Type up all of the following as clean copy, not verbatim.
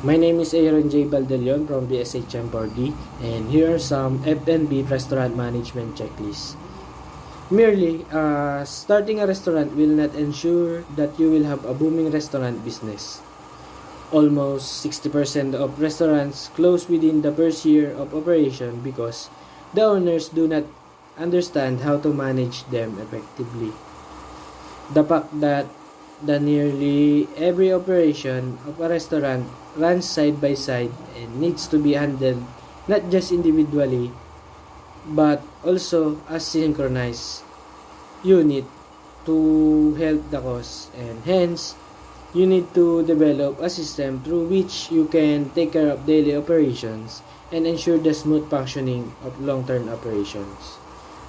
My name is Aaron J. Baldelion from BSHM4D, and here are some F&B restaurant management checklists. Merely, starting a restaurant will not ensure that you will have a booming restaurant business. Almost 60% of restaurants close within the first year of operation because the owners do not understand how to manage them effectively. The fact that nearly every operation of a restaurant runs side by side and needs to be handled not just individually but also as synchronized unit to help the cause, and hence you need to develop a system through which you can take care of daily operations and ensure the smooth functioning of long-term operations.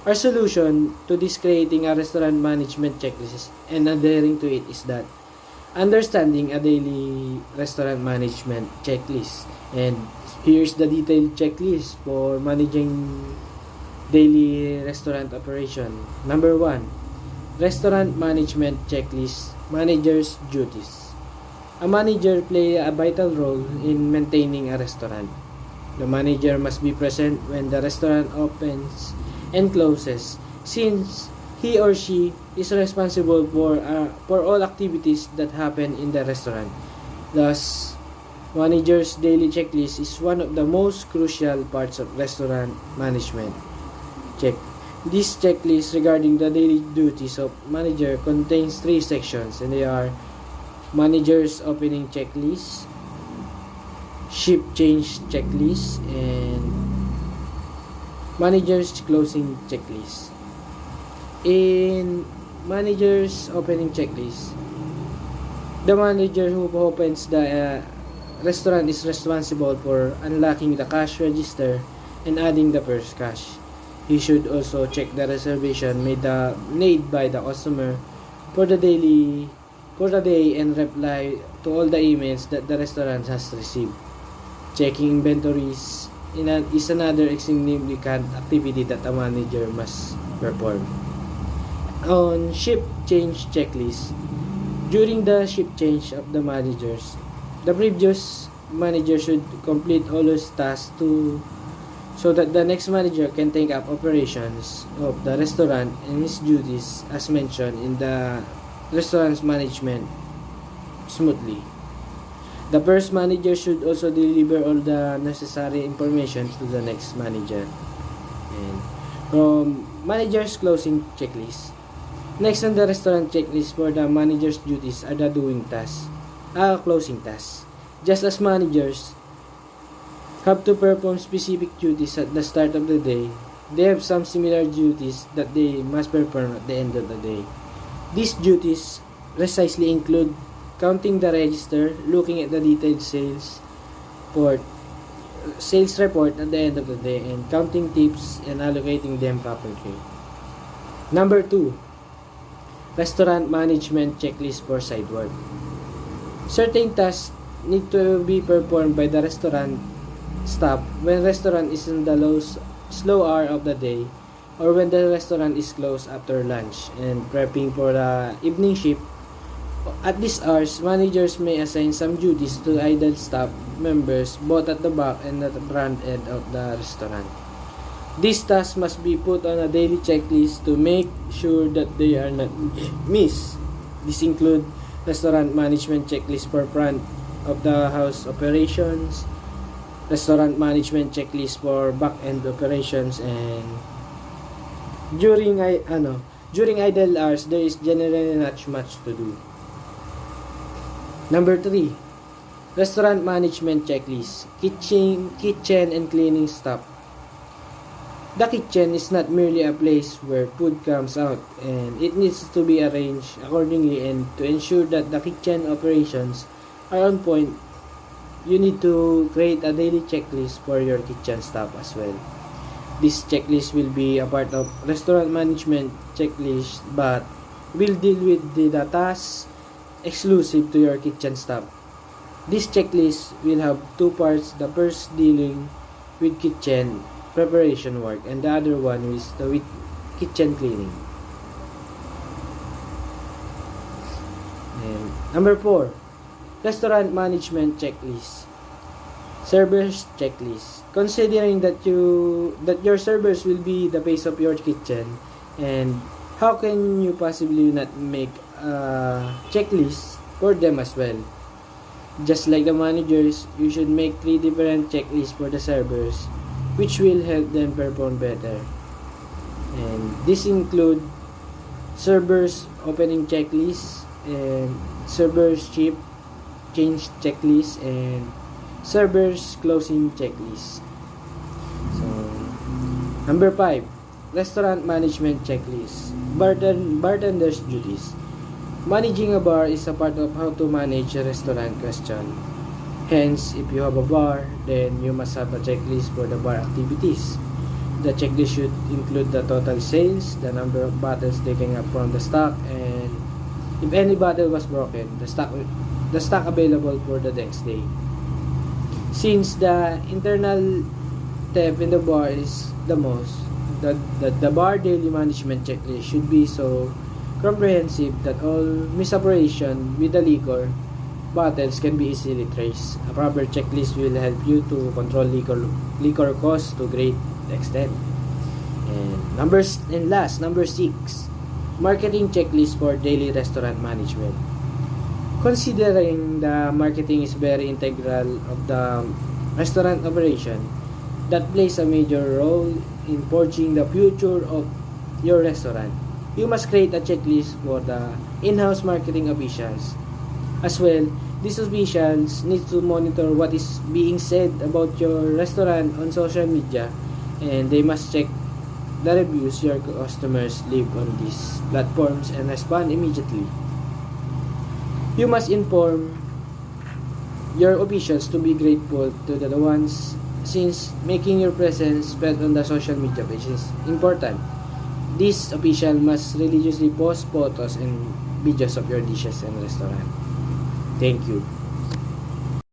Our solution to this creating a restaurant management checklist and adhering to it is that understanding a daily restaurant management checklist. And here's the detailed checklist for managing daily restaurant operation. Number 1, restaurant management checklist, manager's duties. A manager plays a vital role in maintaining a restaurant. The manager must be present when the restaurant opens and closes, since he or she is responsible for all activities that happen in the restaurant. Thus, manager's daily checklist is one of the most crucial parts of restaurant management. Check. This checklist regarding the daily duties of manager contains 3 sections, and they are manager's opening checklist, shift change checklist, and manager's closing checklist. In manager's opening checklist, the manager who opens the restaurant is responsible for unlocking the cash register and adding the first cash. He should also check the reservation made by the customer for the day and reply to all the emails that the restaurant has received. Checking inventories is another significant activity that a manager must perform. On shift change checklist, during the shift change of the managers, the previous manager should complete all his tasks so that the next manager can take up operations of the restaurant and his duties as mentioned in the restaurant's management smoothly. The first manager should also deliver all the necessary information to the next manager. And from manager's closing checklist. Next on the restaurant checklist for the manager's duties are the doing tasks, closing tasks. Just as managers have to perform specific duties at the start of the day, they have some similar duties that they must perform at the end of the day. These duties precisely include counting the register, looking at the detailed sales report at the end of the day, and counting tips and allocating them properly. Number 2, restaurant management checklist for side work. Certain tasks need to be performed by the restaurant staff when restaurant is in the slow hour of the day, or when the restaurant is closed after lunch and prepping for the evening shift. At these hours, managers may assign some duties to idle staff members both at the back and at the front end of the restaurant. These tasks must be put on a daily checklist to make sure that they are not missed. These include restaurant management checklist for front of the house operations, restaurant management checklist for back end operations, and during idle hours there is generally not much to do. Number 3, restaurant management checklist, kitchen and cleaning staff. The kitchen is not merely a place where food comes out, and it needs to be arranged accordingly, and to ensure that the kitchen operations are on point, you need to create a daily checklist for your kitchen staff as well. This checklist will be a part of restaurant management checklist but will deal with the tasks exclusive to your kitchen staff. This checklist will have 2 parts, the first dealing with kitchen preparation work and the other one is with kitchen cleaning. And number 4, restaurant management checklist. Servers checklist. Considering that your servers will be the face of your kitchen, and how can you possibly not make a checklist for them as well? Just like the managers, you should make 3 different checklists for the servers, which will help them perform better. And this include servers opening checklist, and servers ship change checklist, and servers closing checklist. So, number 5, restaurant management checklist. Bartender's duties. Managing a bar is a part of how to manage a restaurant question. Hence, if you have a bar, then you must have a checklist for the bar activities. The checklist should include the total sales, the number of bottles taken up from the stock, and if any bottle was broken, the stock available for the next day. Since the internal theft in the bar is the most, the bar daily management checklist should be so comprehensive that all misoperation with the liquor bottles can be easily traced. A proper checklist will help you to control liquor costs to great extent. And last, number 6, marketing checklist for daily restaurant management. Considering the marketing is very integral of the restaurant operation, that plays a major role in forging the future of your restaurant. You must create a checklist for the in-house marketing officials. As well, these officials need to monitor what is being said about your restaurant on social media, and they must check the reviews your customers leave on these platforms and respond immediately. You must inform your officials to be grateful to the ones, since making your presence felt on the social media page is important. This official must religiously post photos and videos of your dishes and restaurant. Thank you.